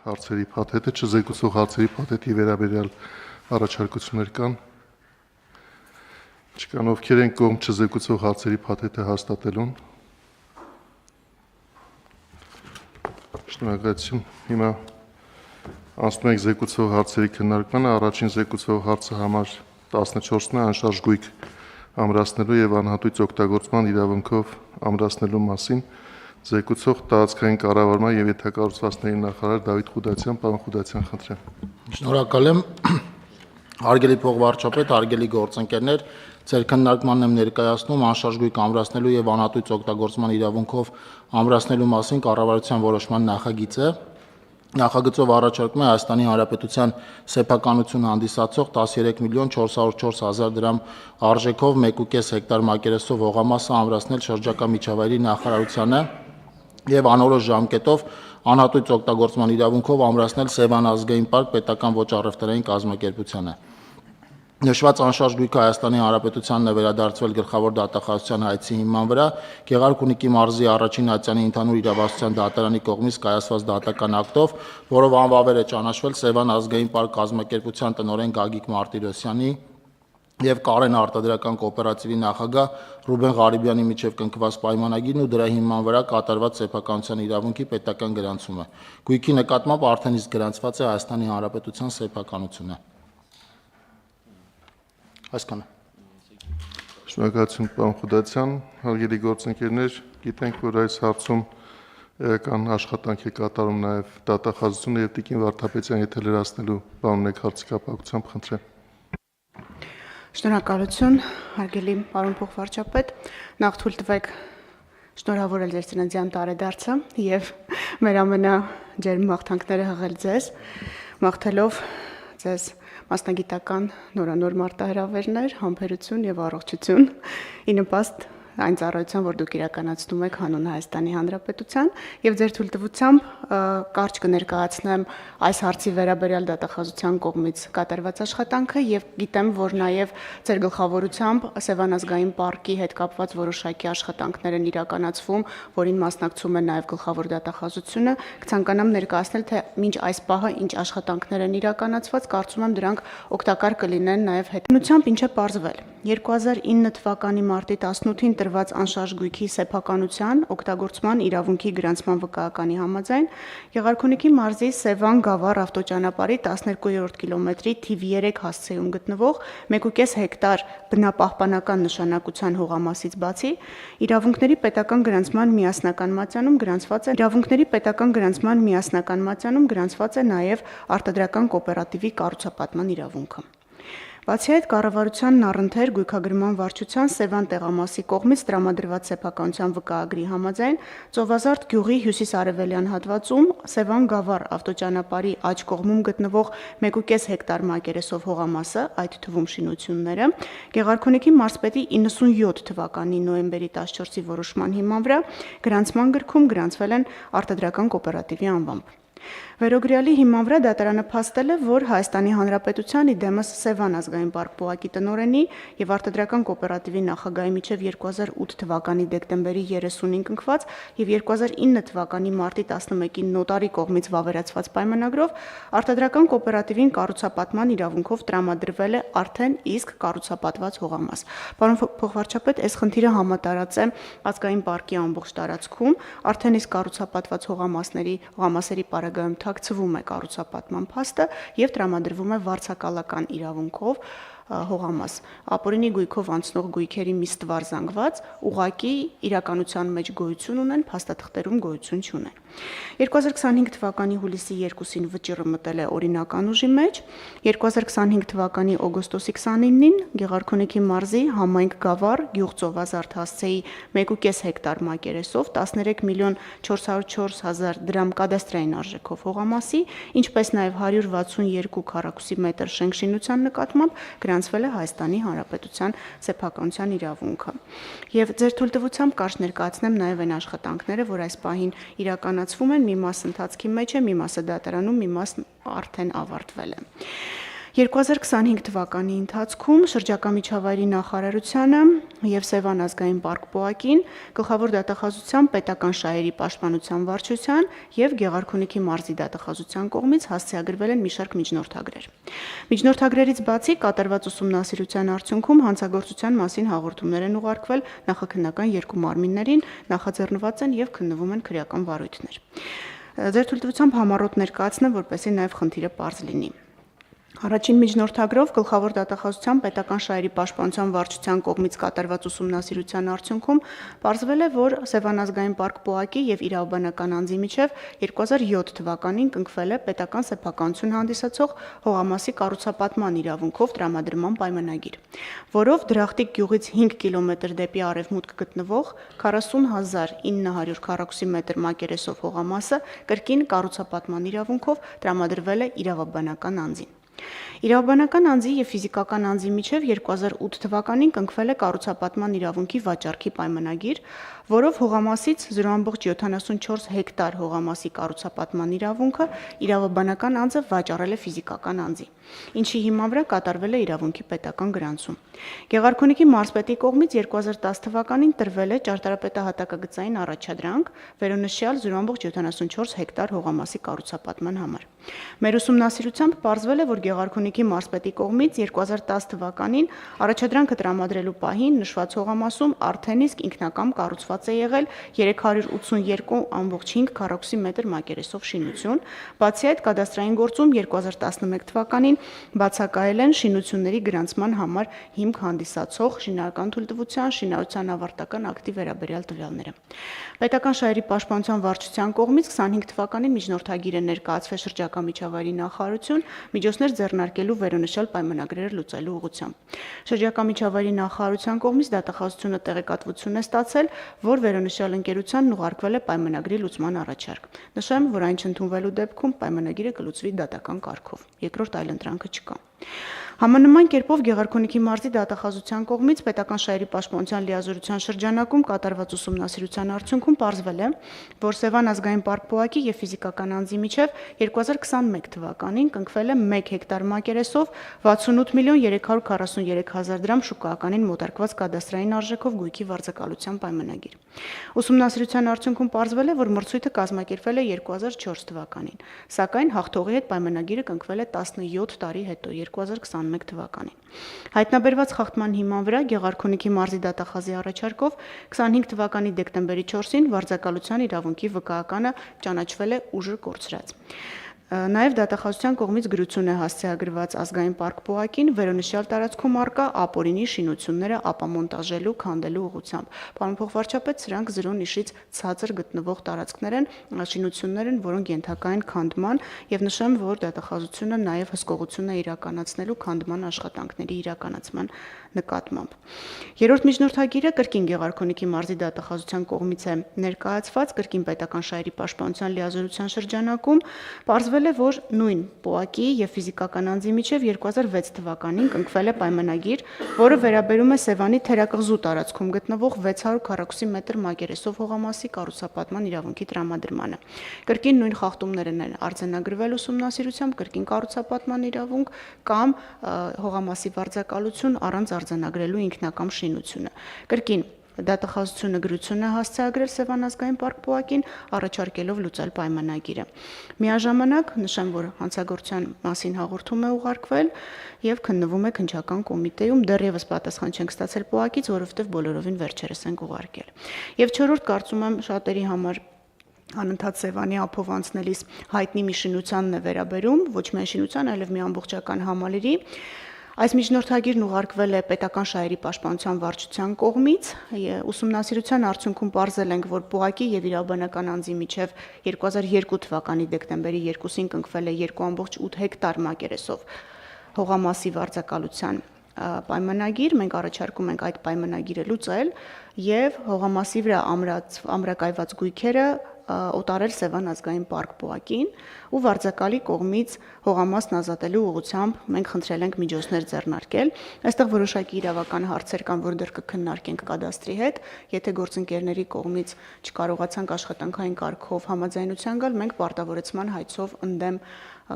հարցերի փաթեթը, չզեկուցող հարցերի փաթեթի վերաբերյալ առաջարկություններ կան։ Չկան, ովքեր են կողմ չզեկուցող հարցերի փաթեթը հաստատելուն։ Շնորհակալություն։ Հիմա անցնում ենք զեկուցող հարցերի քննարկմանը։ Առաջին զեկուցող հարցը համար 14-ն է անշարժ գույք ամրացնելու եւ անհատույց օգտագործման իրավունքով ամրացնելու մասին։ Զեկուցող տարածքային կառավարման եւ ենթակառուցվածքների նախարար Դավիթ Խուդասյան, պարոն Խուդասյան, խնդրեմ։ Շնորհակալ եմ, հարգելի փոխվարչապետ, հարգելի գործընկերներ, ձեր քննարկմանն եմ ներկայացնում անշարժ գույք ամրացնելու եւ անհատույց օգտագործման իրավունքով ամրացնելու մասին կառավարության որոշման նախագիծը։ Նախագծով առաջարկում է Հայաստանի Հանրապետության սեփականություն հանդիսացող 13.404.000 դրամ արժեքով 1.5 հեկտար մակերեսով հողամասը ամրացնել շրջակա միջավայրի նախարարությանը եւ անորոշ ժամկետով անհատույց օգտագործման իրավունքով ամրացնել Սևան ազգային պարկ պետական ոչ առևտրային կազմակերպությանը։ Նշված անշարժ գույքը Հայաստանի Հանրապետությանն է վերադարձվել գլխավոր դատախազության հայցի հիման վրա Գեղարքունիքի մարզի առաջին ատյանի ընդհանուր իրավասության դատարանի կողմից կայացված դատական ակտով, որով անվավեր է ճանաչվել Սևան ազգային պարկ կազմակերպության տնօրեն Գագիկ Մարտիրոսյանի եւ Կարեն արտադրական կոոպերատիվի նախագահ Ռուբեն Ղարիբյանի միջև կնքված պայմանագիրն ու դրա հիման վրա կատարված սեփականության իրավունքի պետական գրանցումը։ Գույքի նկատմամբ արդեն իսկ գրանցված է Հայաստանի Հանրապետության սեփականությունը։ Այսքանը։ Շնորհակալություն, պարոն Խուդասյան, հարգելի գործընկերներ, գիտենք, որ այս հարցում էական աշխատանք է կատարում նաև դատախազությունը եւ Տիկին Վարդապետյան, եթե լրացնելու բան ունեք հարցի կապակցությամբ, խնդրեմ։ Շնորհակալություն, հարգելի պարոն փոխվարչապետ, նախ թույլ տվեք շնորհավորել ձեր ծննդյան տարեդարձը եւ մեր ամենաջերմ մաղթանքները հղել ձեզ, մաղթելով ձեզ մասնագիտական նորանոր մարտահրավերներ, համբերություն եւ առողջություն ի նպաստ այն ծառայության, որ դուք իրականացնում եք հանուն Հայաստանի Հանրապետության եւ ձեր թույլտվությամբ կարճ կներկայացնեմ այս հարցի վերաբերյալ դատախազության կողմից կատարված աշխատանքը եւ գիտեմ, որ նաեւ ձեր գլխավորությամբ Սևան ազգային պարկի հետ կապված որոշակի աշխատանքներ են իրականացվում, որին մասնակցում է նաեւ գլխավոր դատախազությունը, կցանկանամ ներկայացնել, թե մինչ այս պահը ինչ աշխատանքներ են իրականացված, կարծում եմ դրանք օգտակար կլինեն նաեւ հետնությամբ ինչ է պարզվել 2009 թվականի մարտի 18-ին տրված անշարժ գույքի սեփականության օգտագործման իրավունքի գրանցման վկայականի համաձայն Գեղարքունիքի մարզի Սևան Գավառ ավտոճանապարհի 12-րդ կիլոմետրի թիվ 3 հասցեում գտնվող 1.5 հեկտար բնապահպանական նշանակության հողամասից բացի իրավունքների պետական գրանցման միասնական մատյանում գրանցված է նաև արտադրական կոոպերատիվի կառուցապատման իրավունքը։ Բացի այդ, կառավարությանն առընթեր գույքագրման վարչության Սևան տեղամասի կողմից տրամադրված սեփականության վկայագրի համաձայն Ծովազարդ գյուղի հյուսիսարևելյան հատվածում Սևան Գավառ ավտոճանապարհի աջ կողմում գտնվող 1.5 հեկտար մակերեսով հողամասը, այդ թվում շինությունները, Գեղարքունիքի մարզպետի 97 թվականի նոյեմբերի 14-ի որոշման հիման վրա գրանցման գրքում գրանցվել են արտադրական կոոպերատիվի անվամբ։ Վերոգրյալի հիման վրա դատարանը փաստել է, որ Հայաստանի Հանրապետության իդեմս Սևան ազգային պարկ պողակի տնօրենի եւ արտադրական կոոպերատիվի նախագահի միջև 2008 թվականի դեկտեմբերի 30-ին կնքված եւ 2009 թվականի մարտի 11-ին նոտարի կողմից վավերացված պայմանագրով արտադրական կոոպերատիվին կառուցապատման իրավունքով տրամադրվել է արդեն իսկ կառուցապատված հողամաս։ Պարոն փոխվարչապետ, այս խնդիրը համատարած է ազգային պարկի ամբողջ տարածքում, արդեն իսկ կառուցապատված հողամասերի պարագայում թաքցվում է կառուցապատման փաստը եւ տրամադրվում է վարձակալական իրավունքով հողամաս։ Ապօրինի գույքով անցնող գույքերի մի ստվար զանգված ուղղակի իրականության մեջ գոյություն ունեն, փաստաթղթերում գոյություն չունեն։ 2025 թվականի հուլիսի 2-ին վճիռը մտել է օրինական ուժի մեջ, 2025 թվականի օգոստոսի 29-ին Գեղարքունիքի մարզի համայնք Գավառ գյուղ Ծովազարդ հասցեի 1.5 հեկտար մակերեսով 13.404.000 դրամ կադաստրային արժեքով հողամասի, ինչպես նաև 162 քառակուսի մետր շենքշինության նկատմամբ գրանցվել է Հայաստանի Հանրապետության սեփականության իրավունքը։ Եվ ձեր թույլտվությամբ կարճ ներկայացնեմ նաև այն աշխատանքները, որ այս պահին իրականացվում են, մի մաս ընթացքի մեջ է, մի մասը դատարանում, մի մաս արդեն ավարտվել է։ 2025 թվականի ընթացքում շրջակա միջավայրի նախարարությանը եւ Սևան ազգային պարկ ՊՕԱԿ-ին գլխավոր դատախազության պետական շահերի պաշտպանության վարչության եւ Գեղարքունիքի մարզի դատախազության կողմից հասցեագրվել են մի շարք միջնորդագրեր։ Միջնորդագրերից բացի կատարված ուսումնասիրության արդյունքում հանցագործության մասին հաղորդումներ են ուղարկվել նախաքննական երկու մարմիններին, նախաձեռնված են եւ քննվում են քրեական վարույթներ։ Ձեր թույլտվությամբ համառոտ ներկայացնեմ, որպեսզի նաեւ խնդիրը պարզ լինի։ Առաջին միջնորդագրով գլխավոր դատախազության պետական շահերի պաշտպանության վարչության կողմից կատարված ուսումնասիրության արդյունքում պարզվել է, որ Սևան ազգային պարկ ՊՕԱԿ-ի եւ իրավաբանական անձի միջև 2007 թվականին կնքվել է պետական սեփականություն հանդիսացող հողամասի կառուցապատման իրավունքով տրամադրման պայմանագիր, որով Դրախտիկ գյուղից 5 կիլոմետր դեպի արևմուտք գտնվող 40900 քառակուսի մակերեսով հողամասը կրկին կառուցապատման իրավունքով տրամադրվել է իրավաբանական անձին։ Իրավաբանական անձի եւ ֆիզիկական անձի միջև 2008 թվականին կնքվել է կառուցապատման իրավունքի վաճառքի պայմանագիր, որով հողամասից 0.74 հեկտար հողամասի կառուցապատման իրավունքը իրավաբանական անձը վաճառել է ֆիզիկական անձի, ինչի հիման վրա կատարվել է իրավունքի պետական գրանցում։ Գեղարքունիքի մարզպետի կողմից 2010 թվականին տրվել է ճարտարապետահատակագծային առաջադրանք վերոնշյալ 0.74 հեկտար հողամասի կառուցապատման համար։ Մեր ուսումնասիրությամբ պարզվել է, որ Գեղարքունիքի մարզպետի կողմից 2010 թվականին առաջադրանքը տրամադրելու պահին նշված հողամասում արդեն իսկ ինքնակամ կառուցված է եղել 382.5 քառակուսի մետր մակերեսով շինություն, բացի այդ կադաստրային գործում 2011 թվականին բացակայել են շինությունների գրանցման համար հիմք հանդիսացող շինարարական թույլտվության շինարարության ավարտական ակտի վերաբերյալ տվյալները։ Պետական շահերի պաշտպանության վարչության կողմից 25 թվականին միջնորդագիր է ներկայացվել շրջակա միջավայրի նախարարություն միջոցներ ձեռնարկելու վերոնշյալ պայմանագրերը լուծելու ուղղությամբ։ Շրջակա միջավայրի նախարարության կողմից դատախազությունը տեղեկատվություն է ստացել, որ վերոնշյալ ընկերությանն ուղարկվել է պայմանագրի լուծման առաջարկ։ Նշեմ, որ այն չընդունվելու դեպքում պայմանագիրը կլուծվի դատական կարգով։ Երկրորդ այլընտրանքը չկա։ Համանման կերպով Գեղարքունիքի մարզի դատախազության կողմից պետական շահերի պաշտպանության լիազորության շրջանակում կատարված ուսումնասիրության արդյունքում պարզվել է, որ Սևան ազգային պարկ ՊՕԱԿ-ի եւ ֆիզիկական անձի միջև 2021 թվականին կնքվել է 1 հեկտար մակերեսով 68.343.000 դրամ շուկայականին մոտարկված կադաստրային արժեքով գույքի վարձակալության պայմանագիր։ Ուսումնասիրության արդյունքում պարզվել է, որ մրցույթը կազմակերպվել է 2004 թվականին, սակայն հաղթողի հետ պայմանագիրը կնքվել է 17 տարի հետո 2021 թվականին։ Հայտնաբերված խախտման հիման վրա Գեղարքունիքի մարզի դատախազի առաջարկով 25 թվականի դեկտեմբերի 4-ին վարձակալության իրավունքի վկայականը ճանաչվել է ուժը կորցրած։ Նաև դատախազության կողմից գրություն է հասցեագրված ազգային պարկ ՊՕԱԿ-ին վերոնշյալ տարածքում առկա ապօրինի շինությունները ապամոնտաժելու, քանդելու ուղղությամբ։ Պարոն փոխվարչապետ, սրանք 0 նիշից ցածր գտնվող տարածքներ են, շինություններ են, որոնք ենթակա են քանդման, եւ նշեմ, որ դատախազությունը նաև հսկողություն է իրականացնելու քանդման աշխատանքների իրականացման նկատմամբ։ Երրորդ միջնորդագիրը կրկին Գեղարքունիքի մարզի դատախազության կողմից է ներկայացված կրկին պետական շահերի պաշտպանության լիազորության շրջանակում պարզվել է, որ նույն ՊՕԱԿ-ի եւ ֆիզիկական անձի միջև 2006 թվականին կնքվել է պայմանագիր, որը վերաբերում է Սևանի թերակղզու տարածքում գտնվող 600 քառակուսի մետր մակերեսով հողամասի կառուցապատման իրավունքի տրամադրմանը։ Կրկին նույն խախտումներն են արձանագրվել ուսումնասիրությամբ, կրկին կառուցապատման իրավունք կամ հողամասի վարձակալություն առանց արձանագրելու ինքնակամ շինությունը։ Կրկին դատախազությունը գրություն է հասցեագրել Սևան ազգային պարկ ՊՕԱԿ-ին, առաջարկելով լուծել պայմանագիրը։ Միաժամանակ նշեմ, որ հանցագործության մասին հաղորդում է ուղարկվել եւ քննվում է քննչական կոմիտեում, դեռևս պատասխան չենք ստացել ՊՕԱԿ-ից, որովհետեւ բոլորովին վերջերս ենք ուղարկել։ Եվ չորրորդ, կարծում եմ, շատերի համար անընդհատ Սևանի ափով անցնելիս հայտնի մի շինությանն է վերաբերում, ոչ միայն շինության, այլև մի ամբողջական համալիրի։ Այս միջնորդագիրն ուղարկվել է պետական շահերի պաշտպանության վարչության կողմից։ Ուսումնասիրության արդյունքում պարզել ենք, որ ՊՕԱԿ-ի եւ իրավաբանական անձի միջև 2002 թվականի դեկտեմբերի 2-ին կնքվել է 2.8 հեկտար մակերեսով հողամասի վարձակալության պայմանագիր, մենք առաջարկում ենք այդ պայմանագիրը լուծել եւ հողամասի վրա ամրակայված գույքերը օտարել Սևան ազգային պարկ պոակին ու վարձակալի կողմից հողամասն ազատելու ուղղությամբ մենք խնդրել ենք միջոցներ ձեռնարկել։ Այստեղ որոշակի իրավական հարցեր կան, որ դեռ կքննարկենք կադաստրի հետ, եթե գործընկերների կողմից չկարողացանք աշխատանքային կարգով համաձայնության գալ, մենք պարտավորեցման հայցով ընդդեմ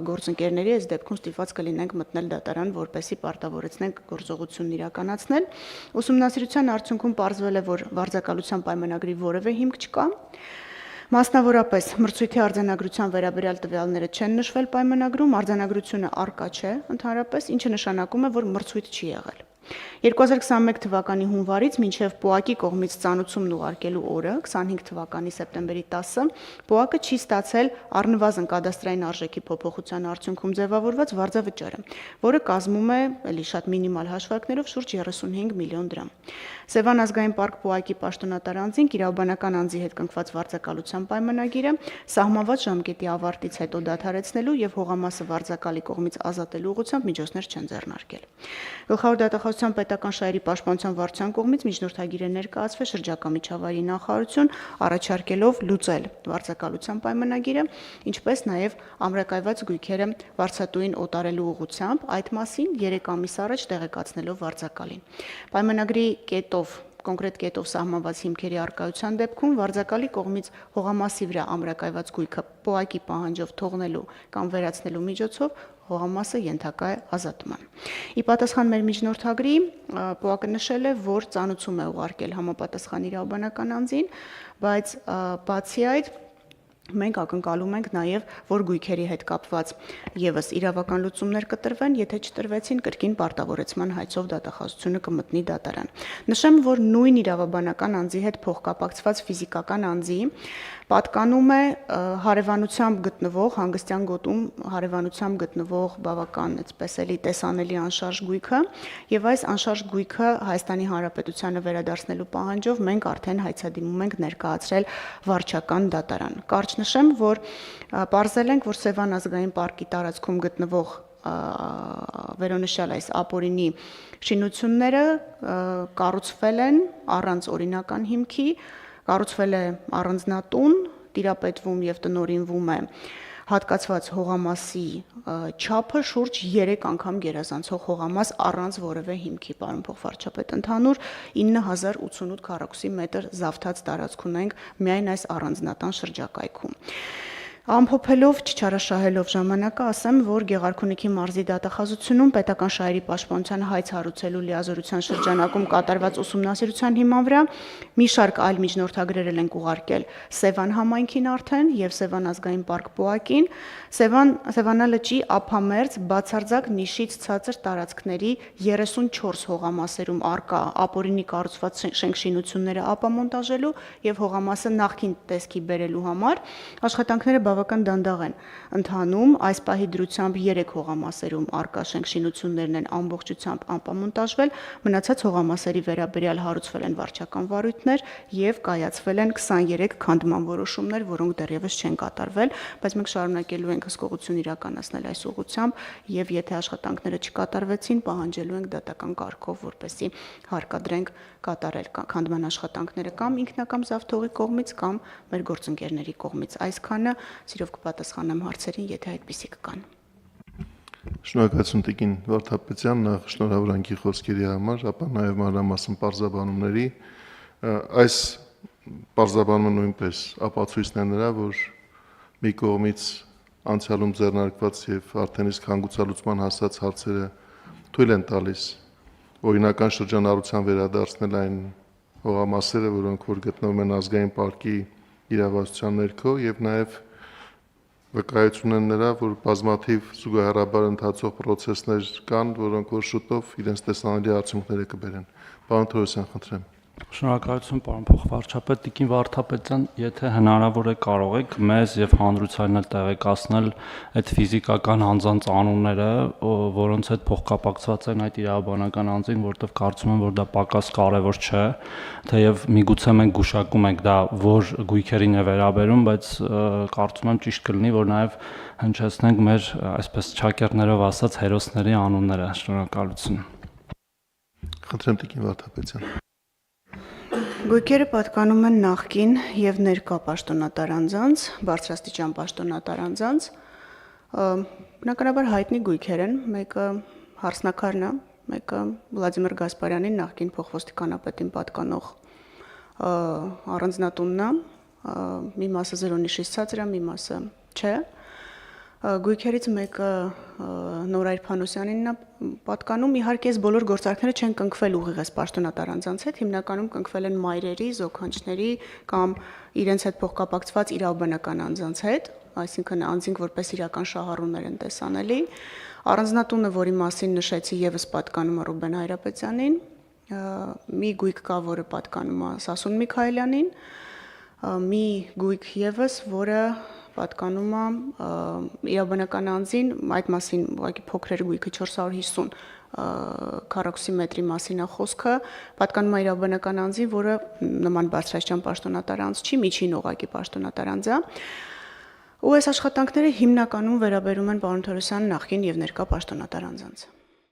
գործընկերների այս դեպքում ստիպված կլինենք մտնել դատարան, որպեսզի պարտավորեցնենք գործողությունն իրականացնել։ Ուսումնասիրության արդյունքում պարզվել է, որ վարձակալության պայմանագրի որևէ հիմք չկա։ Մասնավորապես մրցույթի արձանագրության վերաբերյալ տվյալները չեն նշվել պայմանագրում, արձանագրությունը առկա չէ ընդհանրապես, ինչը նշանակում է, որ մրցույթ չի եղել։ 2021 թվականի հունվարից մինչև պոակի կողմից ծանուցումն ուղարկելու օրը 25 թվականի սեպտեմբերի 10-ը պոակը չի ստացել առնվազն կադաստրային արժեքի փոփոխության արդյունքում ձևավորված վարձավճարը, որը կազմում է էլի շատ մինիմալ հաշվարկներով շուրջ 35 միլիոն դրամ։ Սևան ազգային պարկ պոակի պաշտոնատար անձին կիրավաբանական անձի հետ կնքված վարձակալության պայմանագիրը սահմանված ժամկետի ավարտից հետո դադարեցնելու եւ հողամասը վարձակալի կողմից ազատելու ուղղությամբ միջոցներ չեն ձեռնարկել։ Գլխավոր դատախազության պետական շահերի պաշտպանության վարչության կողմից միջնորդագիր է ներկայացվել շրջակա միջավայրի նախարարություն, առաջարկելով լուծել վարձակալության պայմանագիրը, ինչպես նաև ամրակայված գույքերը վարձատուին օտարելու ուղղությամբ, այդ մասին 3 ամիս առաջ տեղեկացնելով վարձակալին։ Պայմանագրի կոնկրետ կետով սահմանված հիմքերի առկայության դեպքում վարձակալի կողմից հողամասի վրա ամրակայված գույքը պոակի պահանջով թողնելու կամ վերացնելու միջոցով հողամասը ենթակա է ազատման։ Ի պատասխան մեր միջնորդագրի պոակը նշել է, որ ծանուցում է ուղարկել համապատասխան իրավաբանական անձին, բայց բացի այդ մենք ակնկալում ենք նաև, որ գույքերի հետ կապված եւս իրավական լուծումներ կտրվեն, եթե չտրվեցին, կրկին պարտավորեցման հայցով դատախազությունը կմտնի դատարան։ Նշեմ, որ նույն իրավաբանական անձի հետ փոխկապակցված ֆիզիկական անձի պատկանում է հարևանությամբ գտնվող հանգստյան գոտում հարևանությամբ գտնվող բավական այդպես էլի տեսանելի անշարժ գույքը, եւ այս անշարժ գույքը Հայաստանի Հանրապետությանը վերադարձնելու պահանջով մենք արդեն հայցադիմում ենք ներկայացրել վարչական դատարան։ Կարճ նշեմ, որ պարզել ենք, որ Սևան ազգային պարկի տարածքում գտնվող վերոնշյալ այս ապօրինի շինությունները կառուցվել են առանց օրինական հիմքի, կառուցվել է առանձնատուն, տիրապետվում եւ տնօրինվում է հատկացված հողամասի չափը շուրջ 3 անգամ գերազանցող հողամաս առանց որևէ հիմքի, պարոն փոխվարչապետ, ընդհանուր 9088 քառակուսի մետր զավթած տարածք ունենք միայն այս առանձնատան շրջակայքում։ Ամփոփելով, չչարաշահելով ժամանակը, ասեմ, որ Գեղարքունիքի մարզի դատախազությունում պետական շահերի պաշտպանության հայց հարուցելու լիազորության շրջանակում կատարված ուսումնասիրության հիման վրա մի շարք այլ միջնորդագրեր ենք ուղարկել Սևան համայնքին արդեն եւ Սևան ազգային պարկ պոակին, Սևանալճի ափամերձ բացարձակ նիշից ցածր տարածքների 34 հողամասերում արկա ապօրինի կառուցված շենքշինությունները ապամոնտաժելու եւ հողամասը նախկին տեսքի բերելու համար աշխատանքները բավական դանդաղ են ընթանում, այս պահի դրությամբ 3 հողամասերում արկա շենքշինություններն են ամբողջությամբ անպամոնտաժվել, մնացած հողամասերի վերաբերյալ հարուցվել են վարչական վարույթներ եւ կայացվել են 23 քանդման որոշումներ, որոնք դեռևս չեն կատարվել, բայց մենք շարունակելու ենք հսկողություն իրականացնել այս ուղղությամբ եւ եթե աշխատանքները չկատարվեցին, պահանջելու ենք դատական կարգով, որպեսզի հարկադրենք կատարել քանդման աշխատանքները կամ ինքնակամ զավթողի կողմից կամ մեր գործընկերների կողմից։ Այսքանը սիրով կպատասխանեմ հարցերին, եթե այդպիսիք կան։ Շնորհակալություն տիկին Վարդապետյան, նախ շնորհավորանքի խոսքերի համար, ապա նաև մանրամասն պարզաբանումների։ Այս պարզաբանումը նույնպես ապացույցն է նրա, որ մի կողմից անցյալում ձեռնարկված եւ արդեն իսկ հանգուցալուծման հասած հարցերը թույլ են տալիս օրինական շրջանառության վերադարձնել այն հողամասերը, որոնք որ գտնվում են ազգային պարկի իրավասության ներքո եւ նաեւ վկայություն են նրա, որ բազմաթիվ զուգահեռաբար ընթացող process-ներ կան, որոնք որ շուտով իրենց տեսանելի արդյունքները կբերեն։ Պարոն Թորոսյան, խնդրեմ։ Շնորհակալություն, պարոն փոխվարչապետ, տիկին Վարդապետյան, եթե հնարավոր է կարող եք մեզ եւ հանրությանն էլ տեղեկացնել այդ ֆիզիկական անձանց անունները, որոնց հետ փոխկապակցված են այդ իրավաբանական անձին, որտեղ կարծում եմ, որ դա պակաս կարեւոր չէ, թեև միգուցե մենք գուշակում ենք դա որ գույքերին է վերաբերում, բայց կարծում եմ ճիշտ կլինի, որ նաեւ հնչեցնենք մեր այսպես չակերտներով ասած հերոսների անունները։ Շնորհակալություն։ Խնդրեմ տիկին Վարդապետյան։ Գույքերը պատկանում են նախկին եւ ներկա պաշտոնատար անձանց, բարձրաստիճան պաշտոնատար անձանց։ Բնականաբար հայտնի գույքեր են, մեկը Հարսնակարն է, մեկը Վլադիմիր Գասպարյանին նախկին փոխոստիկանապետին պատկանող առանձնատունն է, մի մասը 0-ից ցածր է, մի մասը չէ։ Գույքերից մեկը Նորայր Փանոսյանինն է պատկանում, իհարկե այս բոլոր գործարքները չեն կնքվել ուղիղ պաշտոնատար անձանց հետ, հիմնականում կնքվել են մայրերի, զոքանչների կամ իրենց հետ փոխկապակցված իրավաբանական անձանց հետ, այսինքն անձինք որպես իրական շահառուներ են տեսանելի։ Առանձնատունը, որի մասին նշեցի, եւս պատկանում է Ռուբեն Հայրապետյանին, մի գույք կա, որը պատկանում է Սասուն Միքայելյանին, մի գույք եւս, որը պատկանում է իրավաբանական անձին, այդ մասին ուղղակի փոքրեր գույքը 450 քառակուսի մետրի մասին է խոսքը, պատկանում է իրավաբանական անձին, որը նման բարձրաստիճան պաշտոնատար անձ չի, միջին ուղղակի պաշտոնատար անձ է։ Ու այս աշխատանքները հիմնականում վերաբերում են պարոն Թորոսյանի նախկին եւ ներկա պաշտոնատար անձանց։